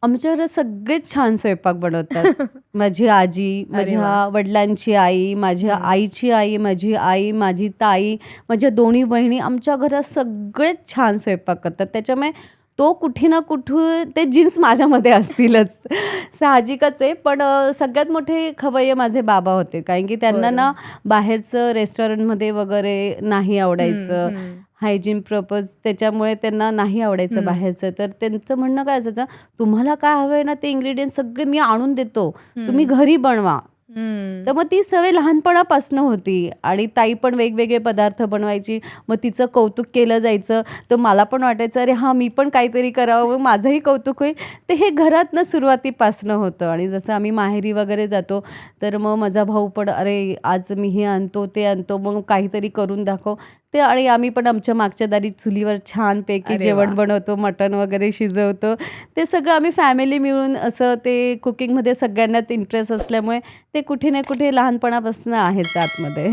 आमच्या घरात सगळेच छान स्वयंपाक बनवतात. माझी आजी, अरे वाह! माझ्या वडिलांची आई, माझ्या हं. आईची आई, माझी ताई, माझ्या दोन्ही बहिणी आमच्या घरात सगळेच छान स्वयंपाक करतात. त्याच्यामुळे तो कुठे ना कुठे ते जीन्स माझ्यामध्ये असतीलच. साहजिकच आहे. पण सगळ्यात मोठे खवय्ये माझे बाबा होते. कारण की त्यांना ना बरं. बाहेरचं रेस्टॉरंटमध्ये वगैरे नाही हं, आवडायचं. हं, हायजीन पर्पज त्याच्यामुळे त्यांना नाही आवडायचं हं, बाहेरचं. तर त्यांचं म्हणणं काय असायचं, "तुम्हाला काय हवंय ना, ते इन्ग्रीडियंट्स सगळे मी आणून देतो. तुम्ही हं, घरी बनवा." तर हं. मग ती सवय लहानपणापासून होती आणि ताई पण वेगवेगळे पदार्थ बनवायची. मग तिचं कौतुक केलं जायचं. तर मला पण वाटायचं, "अरे हां, मी पण काहीतरी करावं, मग माझंही कौतुक होईल." तर हे घरातनं सुरुवातीपासनं होतं आणि जसं आम्ही माहेरी वगैरे जातो, तर मग माझा भाऊ पण, "अरे, आज मी हे आणतो, ते आणतो, मग काहीतरी करून दाखव." ते आणि आम्ही पण आमच्या मागच्या दारी चुलीवर छानपैकी अरे जेवण वाह! बनवतो, मटण वगैरे शिजवतो. ते सगळं आम्ही फॅमिली मिळून असं ते कुकिंगमध्ये सगळ्यांनाच इंटरेस्ट असल्यामुळे ते कुठे ना कुठे लहानपणापासून आहेच आतमध्ये.